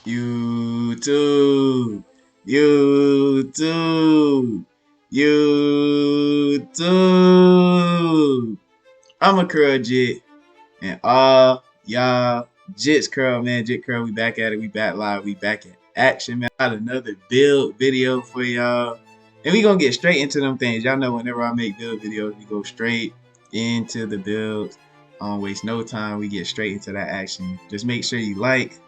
YouTube, YouTube, YouTube. I'm a curl jit, and all y'all jits curl, man. Jit curl, we back at it. We back live. We back in action, man. Got another build video for y'all, and we gonna get straight into them things. Y'all know whenever I make build videos, we go straight into the builds. Don't waste no time. We get straight into that action. Just make sure you like,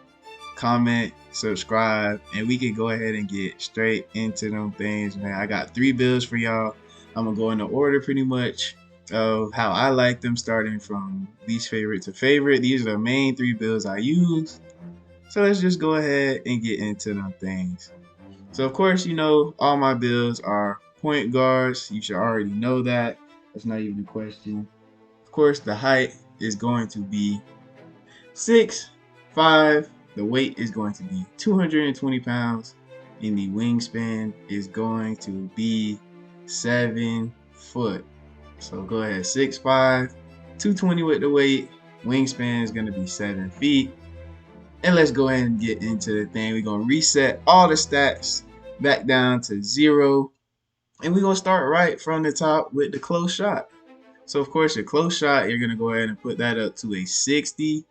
comment, subscribe, and we can go ahead and get straight into them things, man. I got 3 builds for y'all. I'm gonna go in the order pretty much of how I like them, starting from least favorite to favorite. These are the main 3 builds I use. So let's just go ahead and get into them things. So of course, you know, all my builds are point guards. You should already know that. That's not even a question. Of course, the height is going to be 6'5". The weight is going to be 220 pounds, and the wingspan is going to be 7 foot. So go ahead, 6'5", 220 with the weight. Wingspan is going to be 7 feet. And let's go ahead and get into the thing. We're going to reset all the stats back down to 0. And we're going to start right from the top with the close shot. So of course, your close shot, you're going to go ahead and put that up to a 62.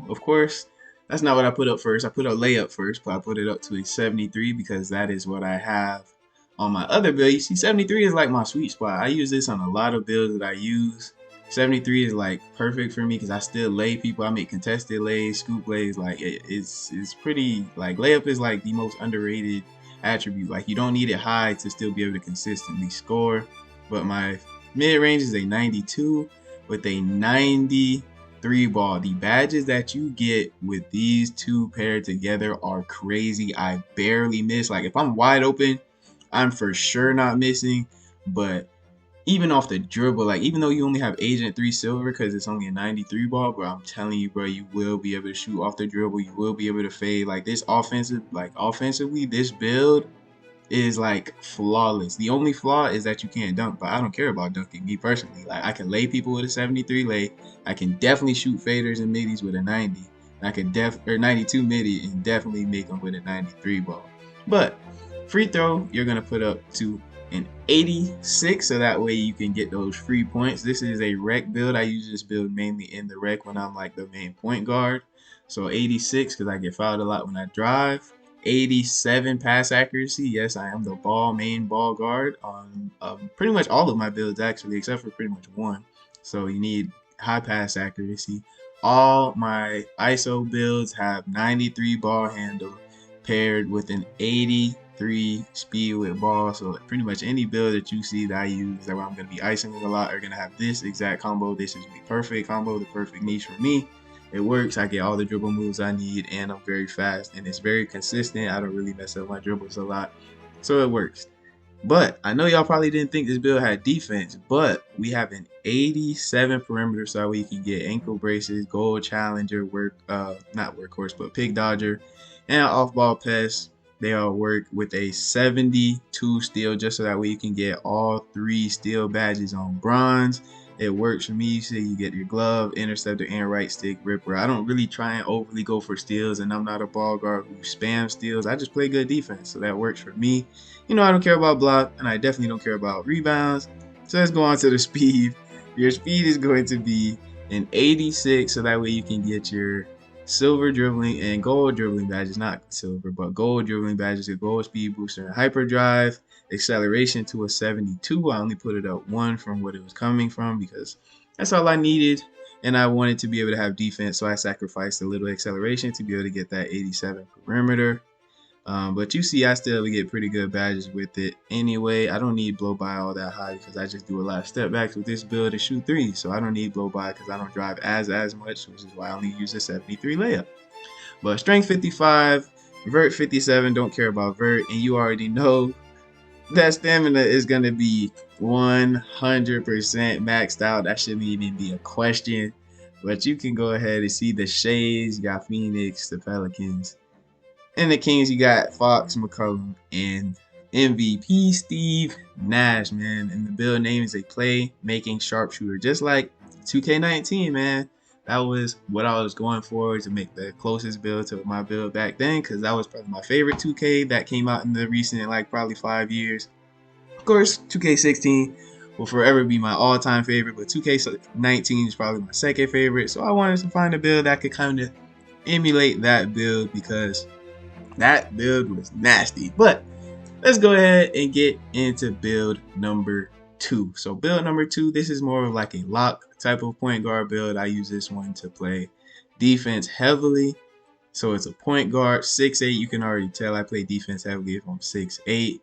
Of course, that's not what I put up first. I put a layup first, but I put it up to a 73 because that is what I have on my other build. You see, 73 is like my sweet spot. I use this on a lot of builds that I use. 73 is like perfect for me because I still lay people. I make contested lays, scoop lays. Like it's pretty, like layup is like the most underrated attribute. Like you don't need it high to still be able to consistently score. But my mid range is a 92 with a 93 ball. The badges that you get with these two paired together are crazy. I barely miss. Like if I'm wide open, I'm for sure not missing. But even off the dribble, like even though you only have Agent 3 silver because it's only a 93 ball, bro, I'm telling you, bro, you will be able to shoot off the dribble. You will be able to fade. Like this offensively, this build is like flawless. The only flaw is that you can't dunk, but I don't care about dunking, me personally. Like I can lay people with a 73 lay. I can definitely shoot faders and middies with a 90. I can 92 midi and definitely make them with a 93 ball. But free throw, you're gonna put up to an 86, so that way you can get those free points. This is a rec build. I use this build mainly in the rec when I'm like the main point guard. So 86 because I get fouled a lot when I drive. 87 pass accuracy. Yes, I am the main ball guard on pretty much all of my builds actually, except for pretty much one. So you need high pass accuracy. All my ISO builds have 93 ball handle paired with an 83 speed with ball. So pretty much any build that you see that I use that I'm going to be icing with a lot are going to have this exact combo. This is the perfect combo, the perfect niche for me. It works. I get all the dribble moves I need, and I'm very fast, and it's very consistent. I don't really mess up my dribbles a lot, so it works. But I know y'all probably didn't think this build had defense, but we have an 87 perimeter, so we can get ankle braces, gold challenger, not workhorse, but pick dodger, and off-ball pest. They all work with a 72 steal, just so that way you can get all 3 steal badges on bronze. It works for me. So you get your glove, interceptor, and right stick ripper. I don't really try and overly go for steals, and I'm not a ball guard who spams steals. I just play good defense, so that works for me. You know, I don't care about block, and I definitely don't care about rebounds. So let's go on to the speed. Your speed is going to be an 86, so that way you can get your silver dribbling and gold dribbling badges, not silver, but gold dribbling badges, a gold speed booster, and hyperdrive. Acceleration to a 72. I only put it up 1 from what it was coming from because that's all I needed, and I wanted to be able to have defense, so I sacrificed a little acceleration to be able to get that 87 perimeter. But you see, I still get pretty good badges with it anyway. I don't need blow by all that high because I just do a lot of step backs with this build and shoot 3, so I don't need blow by because I don't drive as much, which is why I only use a 73 layup. But strength 55, vert 57, don't care about vert, and you already know that stamina is going to be 100% maxed out. That shouldn't even be a question. But you can go ahead and see the shades. You got Phoenix, the Pelicans. And the Kings, you got Fox, McCollum, and MVP Steve Nash, man. And the build name is a play-making sharpshooter. Just like 2K19, man. that was what I was going for, to make the closest build to my build back then, because that was probably my favorite 2K that came out in the recent, like, probably 5 years. Of course, 2K16 will forever be my all-time favorite, but 2K19 is probably my second favorite. So I wanted to find a build that could kind of emulate that build, because that build was nasty. But let's go ahead and get into build number 2. So build number 2, this is more of like a lock type of point guard build. I use this one to play defense heavily. So it's a point guard, 6'8". You can already tell I play defense heavily if I'm 6'8".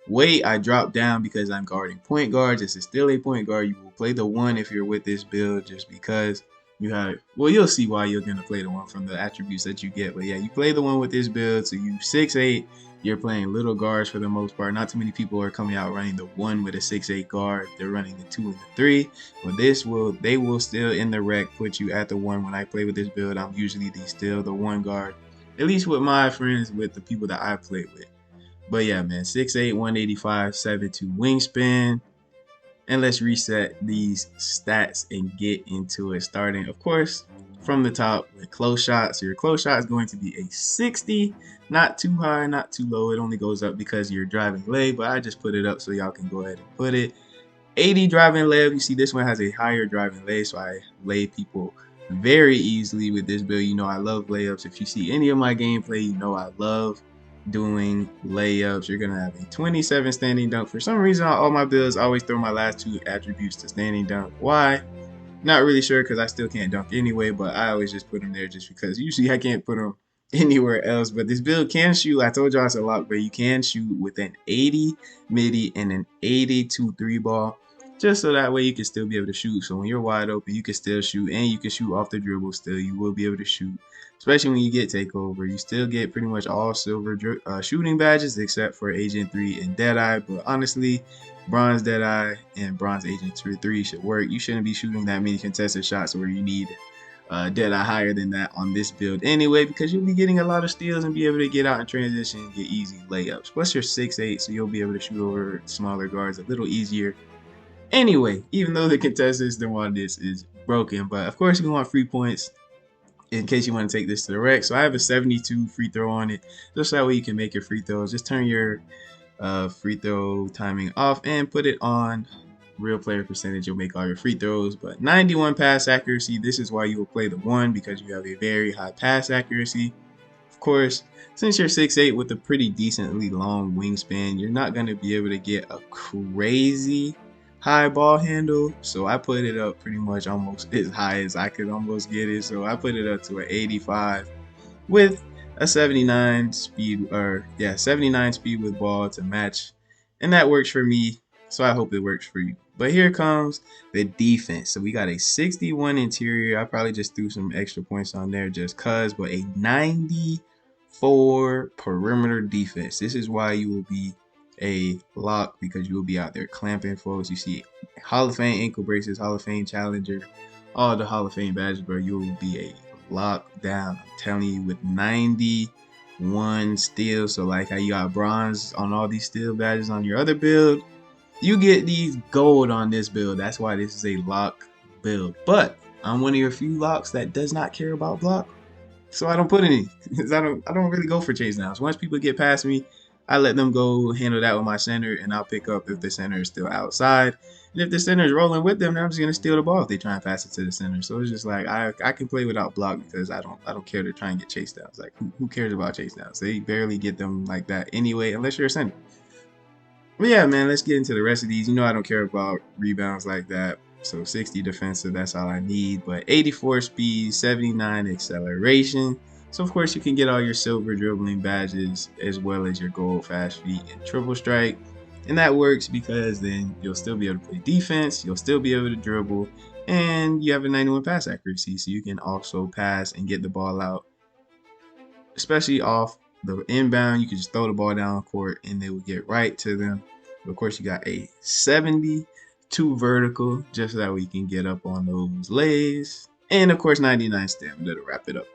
Weight, I drop down because I'm guarding point guards. This is still a point guard. You will play the 1 if you're with this build, just because you have, well, you'll see why you're going to play the 1 from the attributes that you get. But yeah, you play the 1 with this build. So you 6'8", you're playing little guards for the most part. Not too many people are coming out running the 1 with a 6'8" guard. They're running the 2 and the 3. But they will still in the rec put you at the 1. When I play with this build, I'm usually still the 1 guard. At least with my friends, with the people that I play with. But yeah, man, 6'8", 185, 7'2" wingspan. And let's reset these stats and get into it. Starting, of course, from the top with close shot. So your close shot is going to be a 60. Not too high, not too low. It only goes up because you're driving leg, but I just put it up so y'all can go ahead and put it. 80 driving leg. You see this one has a higher driving leg, so I lay people very easily with this build. You know I love layups. If you see any of my gameplay, you know I love doing layups. You're gonna have a 27 standing dunk. For some reason, all my builds always throw my last 2 attributes to standing dunk. Why? Not really sure, because I still can't dunk anyway, but I always just put them there just because usually I can't put them anywhere else. But this build can shoot. I told y'all it's a lock, but you can shoot with an 80 midi and an 82 3 ball, just so that way you can still be able to shoot. So when you're wide open, you can still shoot, and you can shoot off the dribble still. You will be able to shoot, especially when you get takeover. You still get pretty much all silver shooting badges except for Agent 3 and Deadeye. But honestly, Bronze Deadeye and Bronze Agent 3 should work. You shouldn't be shooting that many contested shots where you need Deadeye higher than that on this build anyway, because you'll be getting a lot of steals and be able to get out in transition and get easy layups. Plus you're 6'8", so you'll be able to shoot over smaller guards a little easier. Anyway, even though the contestants don't want this is broken, but of course we want free points in case you want to take this to the rec. So I have a 72 free throw on it, just that way you can make your free throws. Just turn your free throw timing off and put it on real player percentage. You'll make all your free throws. But 91 pass accuracy, this is why you will play the 1, because you have a very high pass accuracy. Of course, since you're 6'8" with a pretty decently long wingspan, you're not going to be able to get a crazy high ball handle, so I put it up pretty much almost as high as I could almost get it. So I put it up to an 85 with a 79 speed, 79 speed with ball to match, and that works for me, so I hope it works for you. But here comes the defense. So we got a 61 interior. I probably just threw some extra points on there just cuz, but a 94 perimeter defense. This is why you will be a lock, because you will be out there clamping folks. You see Hall of Fame ankle braces, Hall of Fame challenger, all the Hall of Fame badges, bro. You will be a lockdown. I'm telling you, with 91 steals. So like how you got bronze on all these steel badges on your other build, you get these gold on this build. That's why this is a lock build. But I'm one of your few locks that does not care about block, so I don't put any. I don't really go for chase downs. Once people get past me, I let them go handle that with my center, and I'll pick up if the center is still outside. And if the center is rolling with them, then I'm just gonna steal the ball if they try and pass it to the center. So it's just like I can play without block, because I don't care to try and get chase downs. Like who cares about chase downs? They barely get them like that anyway, unless you're a center. But yeah, man, let's get into the rest of these. You know I don't care about rebounds like that. So 60 defensive, that's all I need. But 84 speed, 79 acceleration. So of course you can get all your silver dribbling badges as well as your gold fast feet and triple strike. And that works because then you'll still be able to play defense, you'll still be able to dribble, and you have a 91 pass accuracy, so you can also pass and get the ball out, especially off the inbound. You can just throw the ball down court and they will get right to them. But of course you got a 72 vertical, just so that way you can get up on those lays, and of course 99 stamina to wrap it up.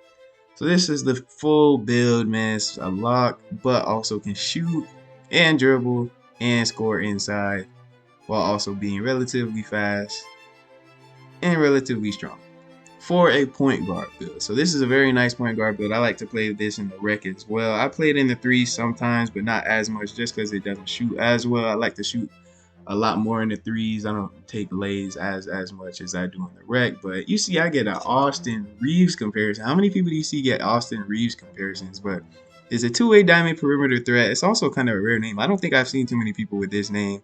So this is the full build, man. It's a lock, but also can shoot and dribble and score inside, while also being relatively fast and relatively strong. for a point guard build. So this is a very nice point guard build. I like to play this in the rec as well. I play it in the threes sometimes, but not as much just because it doesn't shoot as well. I like to shoot a lot more in the threes. I don't take lays as much as I do in the rec. But you see, I get an Austin Reeves comparison. How many people do you see get Austin Reeves comparisons? But it's a two-way diamond perimeter threat. It's also kind of a rare name. I don't think I've seen too many people with this name,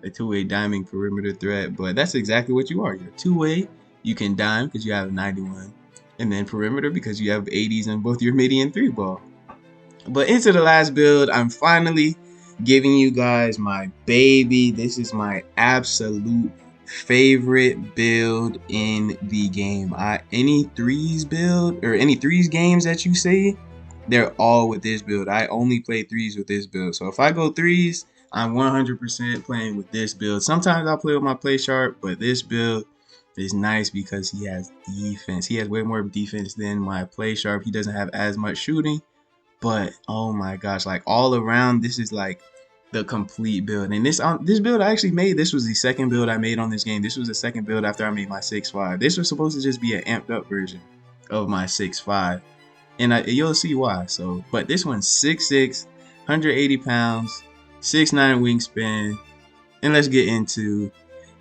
a two-way diamond perimeter threat. But that's exactly what you are. You're two-way. You can dime because you have 91. And then perimeter because you have 80s in both your midi and three ball. But into the last build, I'm finally giving you guys my baby. This is my absolute favorite build in the game. Any threes build or any threes games that you see, they're all with this build. I only play threes with this build. So if I go threes, I'm 100% playing with this build. Sometimes I'll play with my play sharp, but this build is nice because he has defense. He has way more defense than my play sharp. He doesn't have as much shooting. But oh my gosh, like all around, this is like the complete build. And this build I actually made. This was the second build I made on this game. This was the second build after I made my 6.5. This was supposed to just be an amped up version of my 6.5, and you'll see why. So, but this one's 6'6", 180 pounds, 6'9" wingspan, and let's get into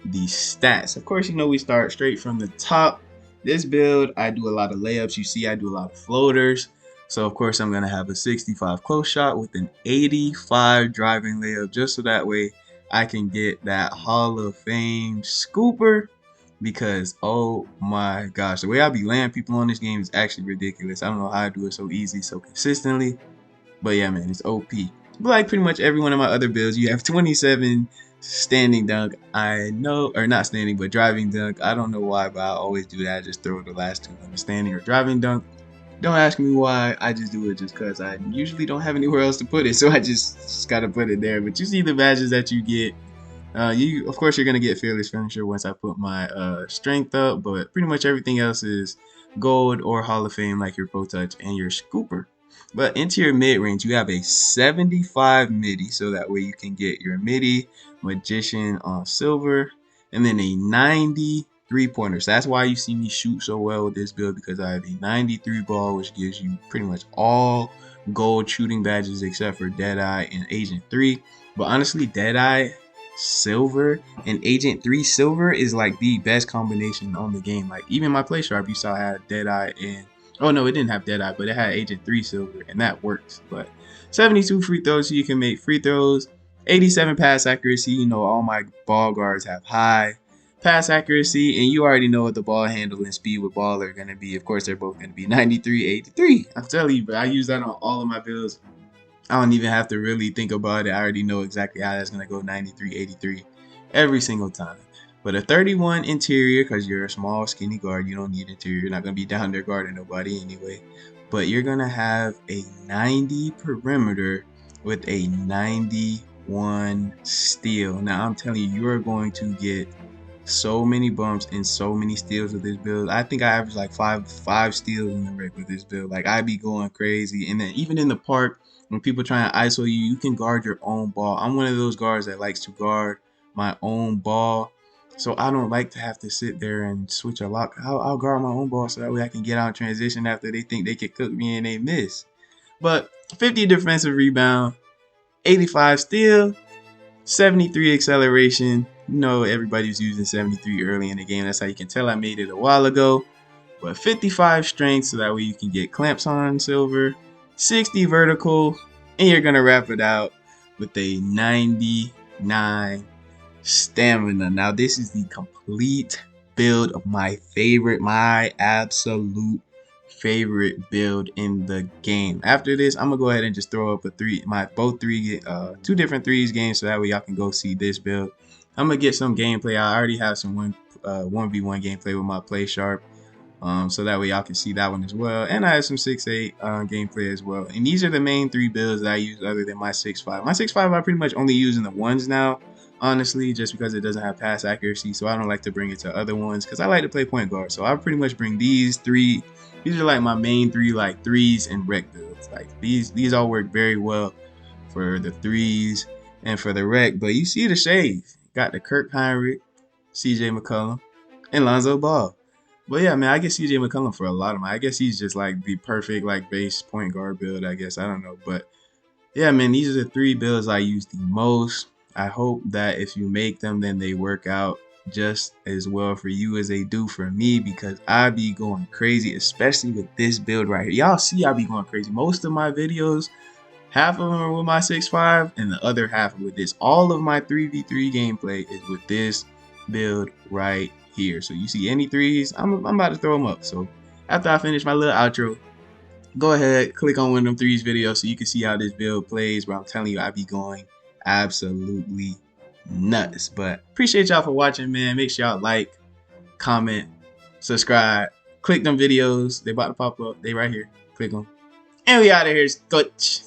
the stats. Of course, you know we start straight from the top. This build, I do a lot of layups. You see, I do a lot of floaters. So, of course, I'm going to have a 65 close shot with an 85 driving layup just so that way I can get that Hall of Fame scooper because, oh my gosh, the way I be laying people on this game is actually ridiculous. I don't know how I do it so easy, so consistently. But yeah, man, it's OP. But like pretty much every one of my other builds, you have 27 standing dunk. I know, or not standing, but driving dunk. I don't know why, but I always do that. I just throw the last two on the standing or driving dunk. Don't ask me why. I just do it just because I usually don't have anywhere else to put it, so I just gotta put it there. But you see the badges that you get. Of course, you're gonna get Fearless Finisher once I put my strength up, but pretty much everything else is gold or Hall of Fame, like your Pro Touch and your Scooper. But into your mid range, you have a 75 midi, so that way you can get your midi, Magician on silver, and then a 90 3-pointer. So that's why you see me shoot so well with this build, because I have a 93 ball, which gives you pretty much all gold shooting badges except for Deadeye and Agent 3. But honestly, Deadeye silver and Agent 3 silver is like the best combination on the game. Like even my play sharp, you saw I had Deadeye and oh no, it didn't have Deadeye, but it had Agent 3 silver, and that works. But 72 free throws, so you can make free throws. 87 pass accuracy. You know all my ball guards have high pass accuracy, and you already know what the ball handle and speed with ball are going to be. Of course, they're both going to be 93, 83. I'm telling you, but I use that on all of my builds. I don't even have to really think about it. I already know exactly how that's going to go 93, 83 every single time. But a 31 interior, because you're a small, skinny guard, you don't need interior. You're not going to be down there guarding nobody anyway. But you're going to have a 90 perimeter with a 91 steal. Now, I'm telling you, you're going to get so many bumps and so many steals with this build. I think I averaged like five steals in the rec with this build. Like I'd be going crazy. And then even in the park, when people try to ISO you, you can guard your own ball. I'm one of those guards that likes to guard my own ball. So I don't like to have to sit there and switch a lock. I'll guard my own ball so that way I can get out in transition after they think they can cook me and they miss. But 50 defensive rebound, 85 steal, 73 acceleration. You know, everybody was using 73 early in the game. That's how you can tell I made it a while ago. But 55 strength, so that way you can get clamps on silver. 60 vertical, and you're going to wrap it out with a 99 stamina. Now, this is the complete build of my absolute favorite build in the game. After this, I'm gonna go ahead and just throw up two different threes games, so that way y'all can go see this build. I'm gonna get some gameplay. I already have some 1v1 gameplay with my play sharp, so that way y'all can see that one as well. And I have some 6-8 gameplay as well. And these are the main three builds that I use other than my 6.5. My 6.5 I pretty much only use in the ones now, honestly, just because it doesn't have pass accuracy, so I don't like to bring it to other ones because I like to play point guard. So I pretty much bring these three. These are like my main three, like threes and rec builds. Like these all work very well for the threes and for the rec. But you see the shades. Got the Kirk Hinrich, CJ McCollum, and Lonzo Ball. But yeah, man, I get CJ McCollum for a lot of them. I guess he's just like the perfect like base point guard build. I guess I don't know, but yeah, man, these are the three builds I use the most. I hope that if you make them, then they work out just as well for you as they do for me, because I be going crazy, especially with this build right here. Y'all see I be going crazy. Most of my videos, half of them are with my 6'5", and the other half are with this. All of my 3v3 gameplay is with this build right here. So you see any threes, I'm about to throw them up. So after I finish my little outro, go ahead, click on one of them threes videos so you can see how this build plays. But I'm telling you, I be going absolutely nuts. But appreciate y'all for watching, man. Make sure y'all like, comment, subscribe, click them videos. They about to pop up. They right here. Click them. And we out of here, Scotch.